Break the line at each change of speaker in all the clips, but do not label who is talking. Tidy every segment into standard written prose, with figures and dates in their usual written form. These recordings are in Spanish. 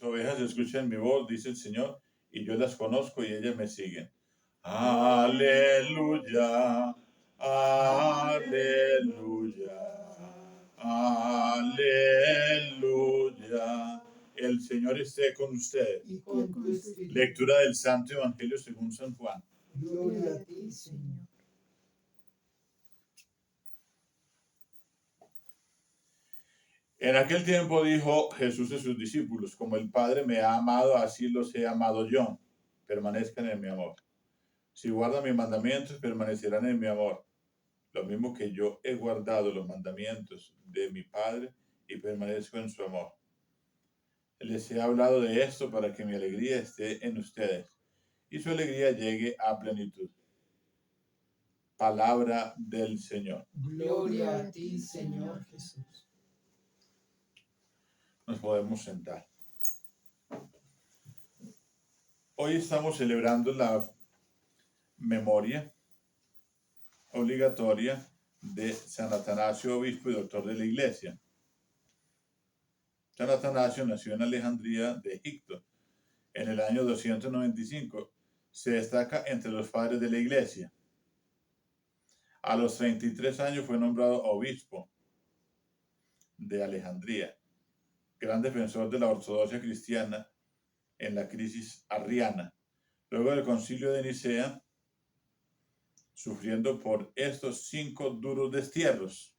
ovejas escuchan mi voz, dice el Señor, y yo las conozco y ellas me siguen. Aleluya, aleluya, aleluya. El Señor esté con ustedes.
Y con tu espíritu.
Lectura del Santo Evangelio según San Juan.
Gloria a ti, Señor.
En aquel tiempo dijo Jesús a sus discípulos: como el Padre me ha amado, así los he amado yo. Permanezcan en mi amor. Si guardan mis mandamientos, permanecerán en mi amor. Lo mismo que yo he guardado los mandamientos de mi Padre y permanezco en su amor. Les he hablado de esto para que mi alegría esté en ustedes y su alegría llegue a plenitud. Palabra del Señor.
Gloria a ti, Señor Jesús.
Nos podemos sentar. Hoy estamos celebrando la memoria obligatoria de San Atanasio, obispo y doctor de la Iglesia. San Atanasio nació en Alejandría de Egipto en el año 295. Se destaca entre los padres de la Iglesia. A los 33 años fue nombrado obispo de Alejandría, gran defensor de la ortodoxia cristiana en la crisis arriana. Luego del concilio de Nicea, sufriendo por estos 5 duros destierros.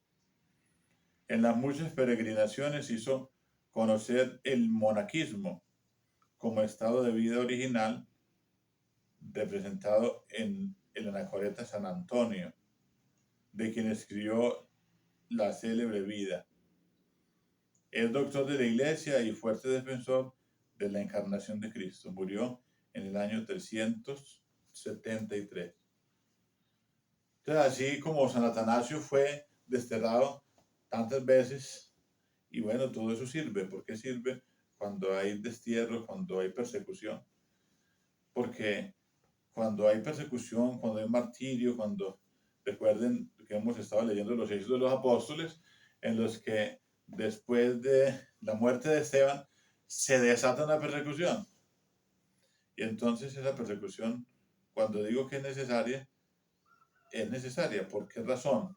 En las muchas peregrinaciones hizo conocer el monaquismo como estado de vida original representado en el anacoreta San Antonio, de quien escribió la célebre vida. Es doctor de la Iglesia y fuerte defensor de la encarnación de Cristo. Murió en el año 373. Entonces, así como San Atanasio fue desterrado tantas veces, y bueno, todo eso sirve. ¿Por qué sirve? Cuando hay destierro, cuando hay persecución. Porque cuando hay persecución, cuando hay martirio, cuando recuerden que hemos estado leyendo los Hechos de los Apóstoles, en los que después de la muerte de Esteban se desata una persecución. Y entonces esa persecución, cuando digo que es necesaria. ¿Por qué razón?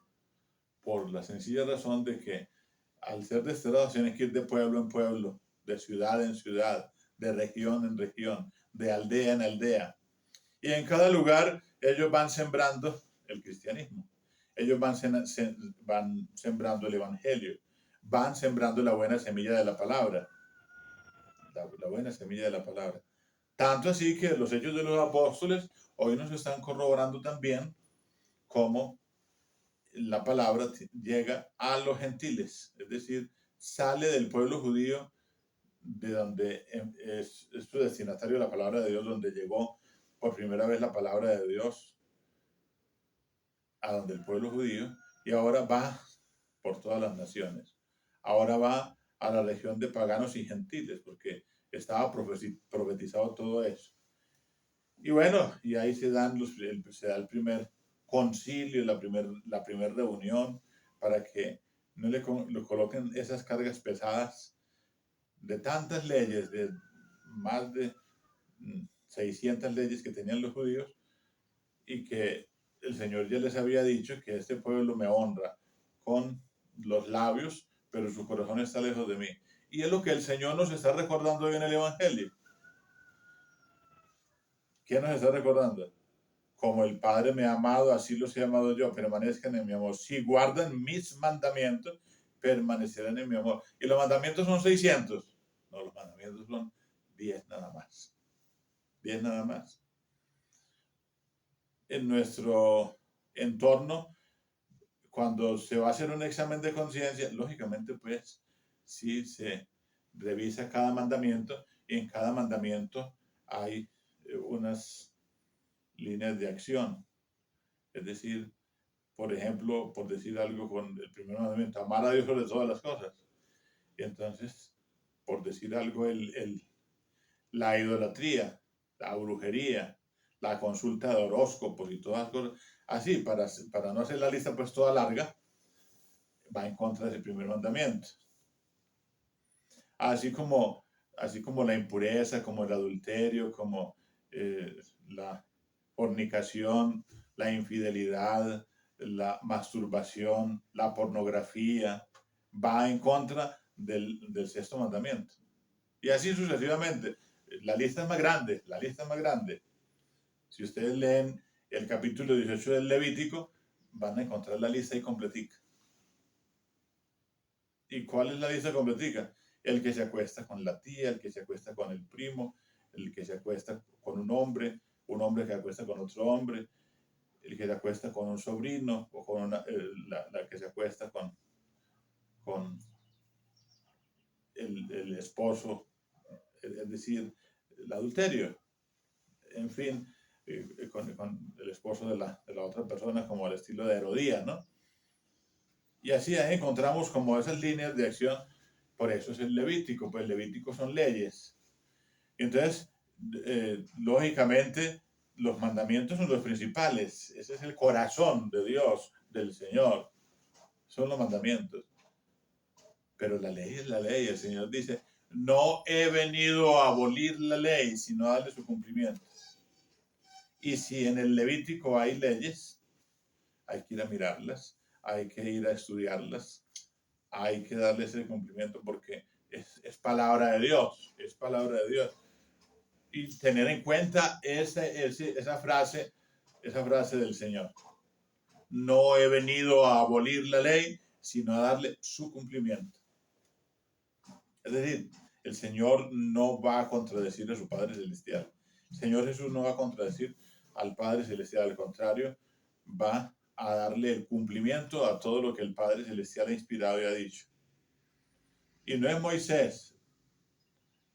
Por la sencilla razón de que al ser desterrados tienen que ir de pueblo en pueblo, de ciudad en ciudad, de región en región, de aldea en aldea. Y en cada lugar ellos van sembrando el cristianismo. Ellos van sembrando el evangelio. Van sembrando la buena semilla de la palabra. La buena semilla de la palabra. Tanto así que los hechos de los apóstoles hoy nos están corroborando también cómo la palabra llega a los gentiles. Es decir, sale del pueblo judío, de donde es su destinatario la palabra de Dios, donde llegó por primera vez la palabra de Dios a donde el pueblo judío, y ahora va por todas las naciones. Ahora va a la región de paganos y gentiles, porque estaba profetizado todo eso. Y bueno, y ahí se da el primer concilio, la primera reunión, para que no le coloquen esas cargas pesadas de tantas leyes, de más de 600 leyes que tenían los judíos, y que el Señor ya les había dicho que este pueblo me honra con los labios, pero su corazón está lejos de mí. Y es lo que el Señor nos está recordando hoy en el Evangelio. ¿Qué nos está recordando? Como el Padre me ha amado, así los he amado yo, permanezcan en mi amor. Si guardan mis mandamientos, permanecerán en mi amor. Y los mandamientos son 600. No, los mandamientos son 10 nada más. 10 nada más. En nuestro entorno, cuando se va a hacer un examen de conciencia, lógicamente, pues, sí se revisa cada mandamiento, y en cada mandamiento hay unas líneas de acción. Es decir, por ejemplo, por decir algo con el primer mandamiento, amar a Dios sobre todas las cosas. Y entonces, por decir algo, la idolatría, la brujería, la consulta de horóscopos y todas las cosas, así, para no hacer la lista pues toda larga, va en contra de ese primer mandamiento. Así como así como la impureza, como el adulterio, como la fornicación, la infidelidad, la masturbación, la pornografía, va en contra del sexto mandamiento. Y así sucesivamente. La lista es más grande, la lista es más grande. Si ustedes leen el capítulo 18 del Levítico, van a encontrar la lista ahí completica. ¿Y cuál es la lista completica? El que se acuesta con la tía, el que se acuesta con el primo, el que se acuesta con un hombre que acuesta con otro hombre, el que se acuesta con un sobrino o con la que se acuesta con el esposo, es decir, el adulterio. En fin, con el esposo de la otra persona, como al estilo de Herodías, ¿no? Y así ahí encontramos como esas líneas de acción. Por eso es el Levítico, pues el Levítico son leyes. Y entonces, lógicamente, los mandamientos son los principales. Ese es el corazón de Dios, del Señor. Son los mandamientos. Pero la ley es la ley. El Señor dice, no he venido a abolir la ley, sino a darle su cumplimiento. Y si en el Levítico hay leyes, hay que ir a mirarlas, hay que ir a estudiarlas, hay que darles el cumplimiento porque es palabra de Dios, es palabra de Dios. Y tener en cuenta esa frase del Señor. No he venido a abolir la ley, sino a darle su cumplimiento. Es decir, el Señor no va a contradecir a su Padre Celestial. El Señor Jesús no va a contradecir al Padre Celestial, al contrario, va a darle el cumplimiento a todo lo que el Padre Celestial ha inspirado y ha dicho. Y no es Moisés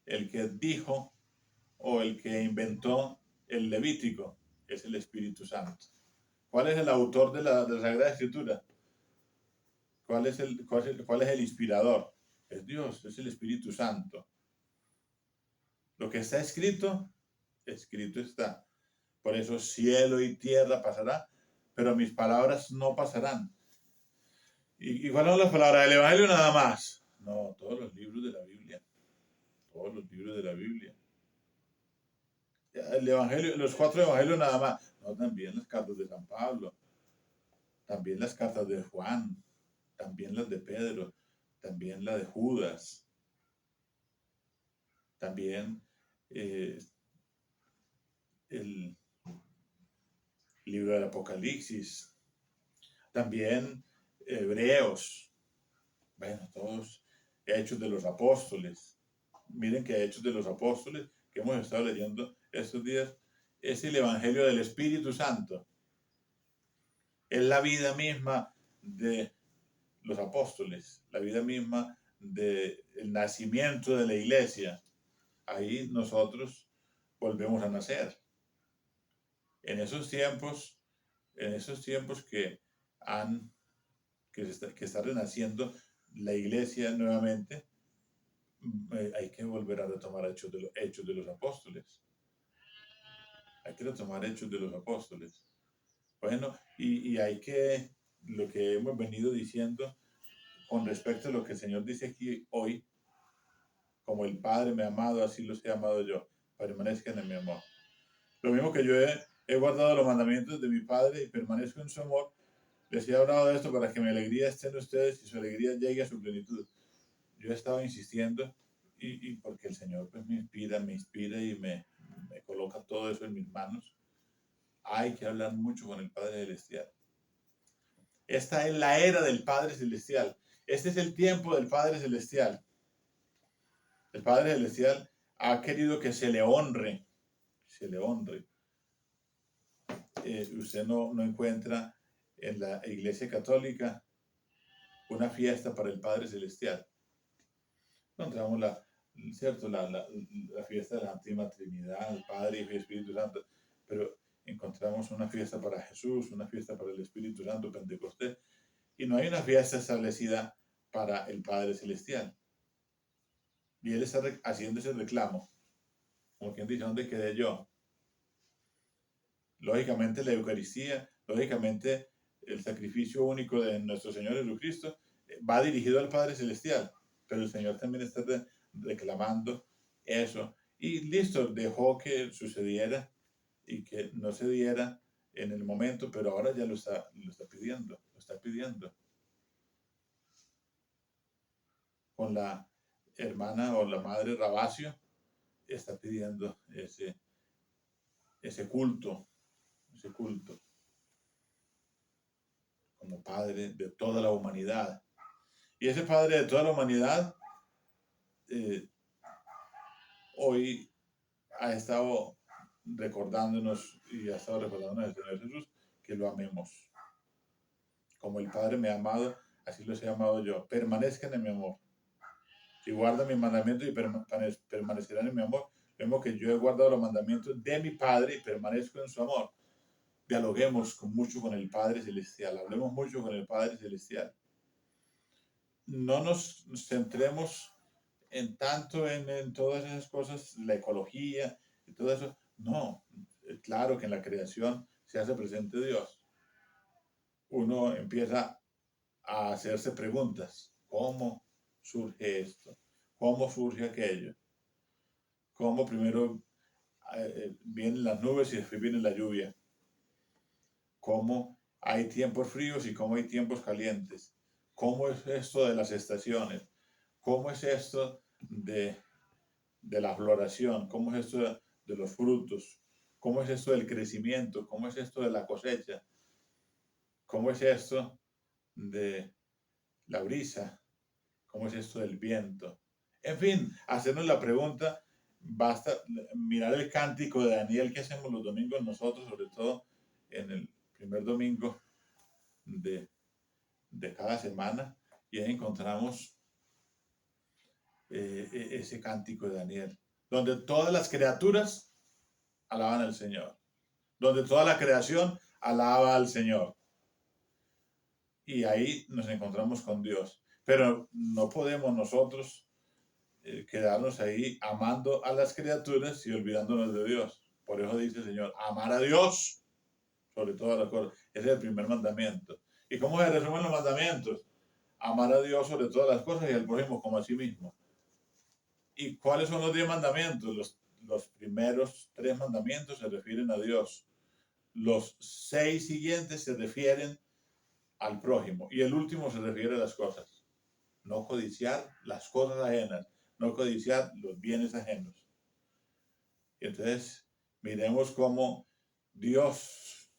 el que dijo o el que inventó el Levítico, es el Espíritu Santo. ¿Cuál es el autor de la Sagrada Escritura? ¿Cuál es el inspirador? Es Dios, es el Espíritu Santo. Lo que está escrito, escrito está. Por eso cielo y tierra pasará, pero mis palabras no pasarán. ¿Y cuáles son las palabras del Evangelio nada más? No, todos los libros de la Biblia. Todos los libros de la Biblia. El Evangelio, los 4 Evangelios nada más. No, también las cartas de San Pablo, también las cartas de Juan, también las de Pedro, también la de Judas, también el libro del Apocalipsis, también Hebreos, bueno, todos Hechos de los Apóstoles. Miren que Hechos de los Apóstoles, que hemos estado leyendo estos días, es el Evangelio del Espíritu Santo. Es la vida misma de los apóstoles, la vida misma del nacimiento de la iglesia. Ahí nosotros volvemos a nacer. En esos tiempos que está renaciendo la iglesia nuevamente, hay que volver a retomar hechos de los apóstoles. Hay que retomar hechos de los apóstoles. Bueno, y hay que, lo que hemos venido diciendo con respecto a lo que el Señor dice aquí hoy, como el Padre me ha amado, así los he amado yo, permanezcan en mi amor. Lo mismo que yo he guardado los mandamientos de mi Padre y permanezco en su amor, les he hablado de esto para que mi alegría esté en ustedes y su alegría llegue a su plenitud. Yo he estado insistiendo y porque el Señor pues, me inspira y me coloca todo eso en mis manos. Hay que hablar mucho con el Padre Celestial. Esta es la era del Padre Celestial. Este es el tiempo del Padre Celestial. El Padre Celestial ha querido que se le honre. Se le honre. Usted no encuentra en la Iglesia Católica una fiesta para el Padre Celestial. Encontramos la fiesta de la Santísima Trinidad, el Padre, Hijo y Espíritu Santo, pero encontramos una fiesta para Jesús, una fiesta para el Espíritu Santo, Pentecostés, y no hay una fiesta establecida para el Padre Celestial. Y Él está haciendo ese reclamo, como quien dice, ¿dónde quedé yo? Lógicamente la Eucaristía, lógicamente el sacrificio único de nuestro Señor Jesucristo va dirigido al Padre Celestial, pero el Señor también está reclamando eso. Y listo, dejó que sucediera y que no se diera en el momento, pero ahora ya lo está pidiendo, lo está pidiendo. Con la hermana o la madre Rabacio, está pidiendo ese culto, como padre de toda la humanidad. Y ese padre de toda la humanidad hoy ha estado recordándonos y ha estado recordándonos el Señor Jesús que lo amemos. Como el Padre me ha amado, así los he amado yo. Permanezcan en mi amor. Si guardan mis mandamientos y permanecerán en mi amor, vemos que yo he guardado los mandamientos de mi Padre y permanezco en su amor. Dialoguemos mucho con el Padre Celestial, hablemos mucho con el Padre Celestial. No nos centremos en tanto en todas esas cosas, la ecología y todo eso. No, claro que en la creación se hace presente Dios. Uno empieza a hacerse preguntas. ¿Cómo surge esto? ¿Cómo surge aquello? ¿Cómo primero vienen las nubes y después viene la lluvia? ¿Cómo hay tiempos fríos y cómo hay tiempos calientes? ¿Cómo es esto de las estaciones? ¿Cómo es esto de la floración? ¿Cómo es esto de los frutos? ¿Cómo es esto del crecimiento? ¿Cómo es esto de la cosecha? ¿Cómo es esto de la brisa? ¿Cómo es esto del viento? En fin, hacernos la pregunta, basta mirar el cántico de Daniel que hacemos los domingos nosotros, sobre todo en el primer domingo de cada semana, y ahí encontramos ese cántico de Daniel, donde todas las criaturas alaban al Señor, donde toda la creación alaba al Señor. Y ahí nos encontramos con Dios. Pero no podemos nosotros quedarnos ahí amando a las criaturas y olvidándonos de Dios. Por eso dice el Señor, amar a Dios sobre todas las cosas. Ese es el primer mandamiento. ¿Y cómo se resumen los mandamientos? Amar a Dios sobre todas las cosas y al prójimo como a sí mismo. ¿Y cuáles son los 10 mandamientos? Los primeros 3 mandamientos se refieren a Dios. Los 6 siguientes se refieren al prójimo. Y el último se refiere a las cosas. No codiciar las cosas ajenas. No codiciar los bienes ajenos. Y entonces, miremos cómo Dios,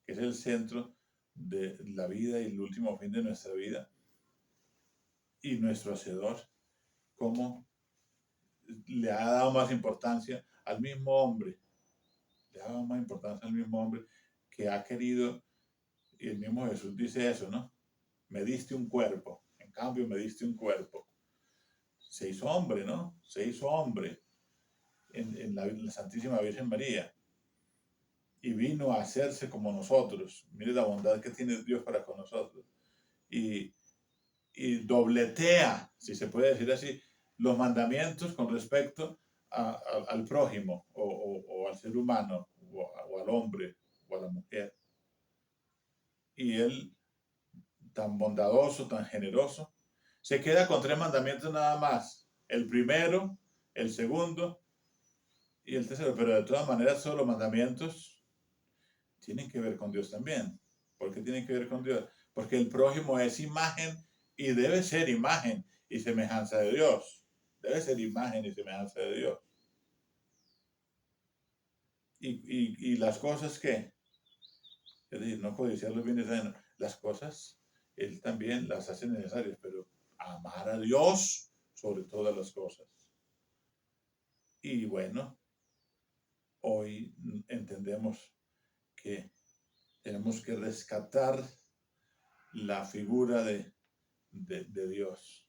que es el centro de la vida y el último fin de nuestra vida, y nuestro Hacedor, cómo le ha dado más importancia al mismo hombre, le ha dado más importancia al mismo hombre que ha querido, y el mismo Jesús dice eso, ¿no? Me diste un cuerpo, en cambio me diste un cuerpo. Se hizo hombre, ¿no? Se hizo hombre en la Santísima Virgen María. Y vino a hacerse como nosotros. Mire la bondad que tiene Dios para con nosotros. Y dobletea, si se puede decir así, los mandamientos con respecto al prójimo o al ser humano o al hombre o a la mujer. Y él, tan bondadoso, tan generoso, se queda con 3 mandamientos nada más. El primero, el segundo y el tercero. Pero de todas maneras, todos los mandamientos tienen que ver con Dios también. ¿Por qué tienen que ver con Dios? Porque el prójimo es imagen y debe ser imagen y semejanza de Dios. Debe ser imagen y semejanza de Dios. Y las cosas que, es decir, no codiciar los bienes ajenos, las cosas, Él también las hace necesarias, pero amar a Dios sobre todas las cosas. Y bueno, hoy entendemos que tenemos que rescatar la figura de Dios,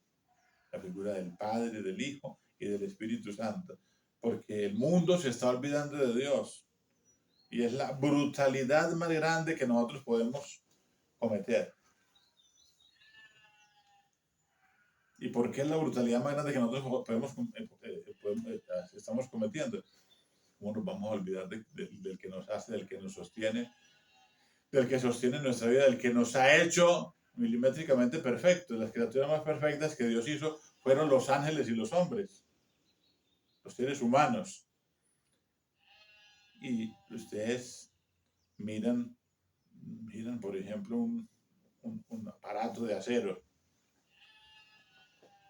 la figura del Padre, del Hijo y del Espíritu Santo, porque el mundo se está olvidando de Dios y es la brutalidad más grande que nosotros podemos cometer. ¿Y por qué es la brutalidad más grande que nosotros estamos cometiendo? ¿Cómo nos vamos a olvidar del que nos hace, del que nos sostiene, del que sostiene nuestra vida, del que nos ha hecho milimétricamente perfectos? Las criaturas más perfectas que Dios hizo fueron los ángeles y los hombres. los seres humanos. Y ustedes miran, por ejemplo, un aparato de acero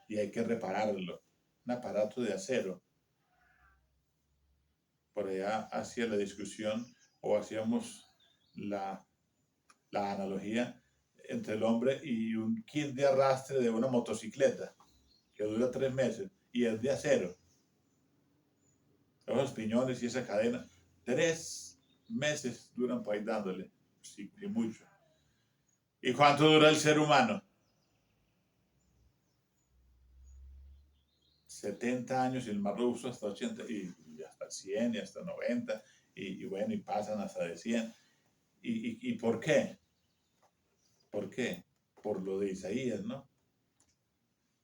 y hay que repararlo. Un aparato de acero. Por allá hacía la discusión o hacíamos la analogía entre el hombre y un kit de arrastre de una motocicleta que dura 3 meses y es de acero. Esos piñones y esa cadena, 3 meses duran para ir dándole, sí, y mucho. ¿Y cuánto dura el ser humano? 70 años y el más robusto hasta 80 y hasta 100 y hasta 90 y bueno, y pasan hasta de 100. ¿Y por qué? ¿Por qué? Por lo de Isaías, ¿no?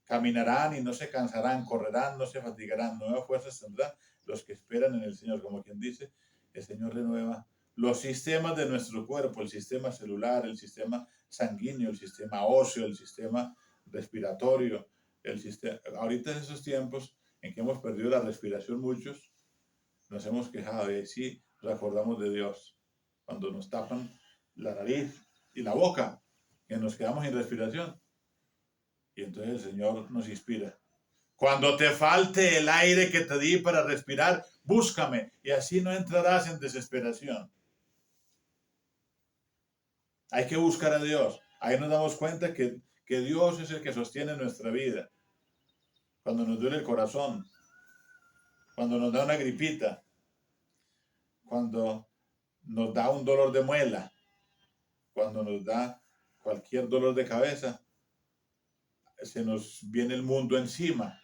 Caminarán y no se cansarán, correrán, no se fatigarán, nuevas fuerzas tendrán los que esperan en el Señor. Como quien dice, el Señor renueva los sistemas de nuestro cuerpo, el sistema celular, el sistema sanguíneo, el sistema óseo, el sistema respiratorio, el sistema. Ahorita en esos tiempos en que hemos perdido la respiración muchos, nos hemos quejado y sí, nos acordamos de Dios. Cuando nos tapan la nariz y la boca, que nos quedamos sin respiración. Y entonces el Señor nos inspira. Cuando te falte el aire que te di para respirar, búscame y así no entrarás en desesperación. Hay que buscar a Dios. Ahí nos damos cuenta que Dios es el que sostiene nuestra vida. Cuando nos duele el corazón, cuando nos da una gripita, cuando nos da un dolor de muela, cuando nos da cualquier dolor de cabeza, se nos viene el mundo encima.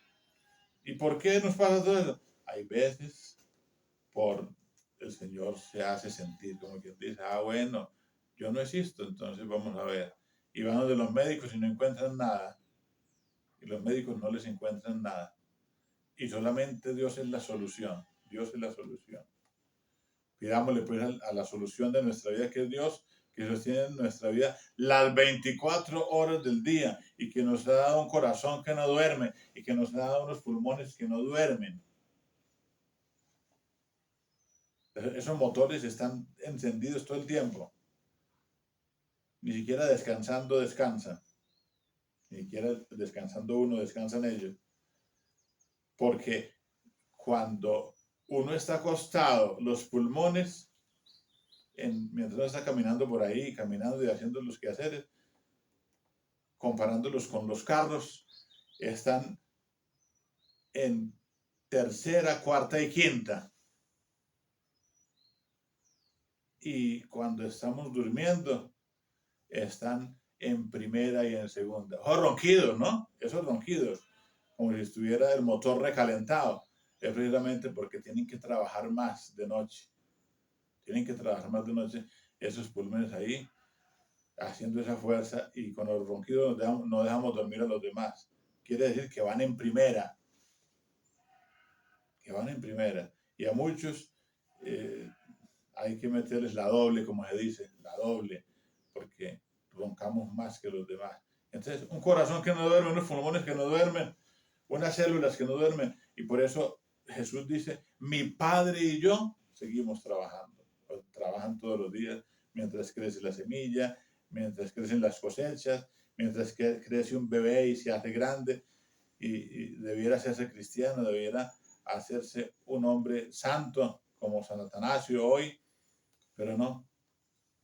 ¿Y por qué nos pasa todo eso? Hay veces por el Señor se hace sentir como quien dice, bueno, yo no existo, entonces vamos a ver. Y van de los médicos y no encuentran nada. Y los médicos no les encuentran nada. Y solamente Dios es la solución. Dios es la solución. Pidámosle pues a la solución de nuestra vida, que es Dios, que sostiene nuestra vida las 24 horas del día y que nos ha dado un corazón que no duerme y que nos ha dado unos pulmones que no duermen. Esos motores están encendidos todo el tiempo. Ni siquiera descansando descansan. Ni siquiera descansando uno descansan ellos. Porque cuando uno está acostado, los pulmones, mientras uno está caminando por ahí, caminando y haciendo los quehaceres, comparándolos con los carros, están en tercera, cuarta y quinta. Y cuando estamos durmiendo, están en primera y en segunda. Esos ronquidos, ¿no? Esos ronquidos, como si estuviera el motor recalentado. Es precisamente porque tienen que trabajar más de noche. Tienen que trabajar más de noche esos pulmones ahí, haciendo esa fuerza, y con los ronquidos no dejamos dormir a los demás. Quiere decir que van en primera. Que van en primera. Y a muchos hay que meterles la doble, como se dice, la doble, porque roncamos más que los demás. Entonces, un corazón que no duerme, unos pulmones que no duermen, unas células que no duermen, y por eso Jesús dice, mi Padre y yo seguimos trabajando. Trabajan todos los días, mientras crece la semilla, mientras crecen las cosechas, mientras crece un bebé y se hace grande, y debiera hacerse cristiano, debiera hacerse un hombre santo, como San Atanasio hoy, pero no,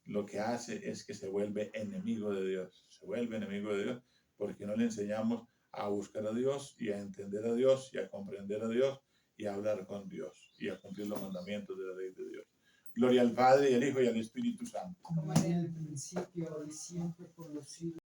lo que hace es que se vuelve enemigo de Dios, se vuelve enemigo de Dios porque no le enseñamos a buscar a Dios y a entender a Dios y a comprender a Dios y a hablar con Dios y a cumplir los mandamientos de la ley de Dios. Gloria al Padre y al Hijo y al Espíritu Santo.
Como en el principio y siempre por los siglos.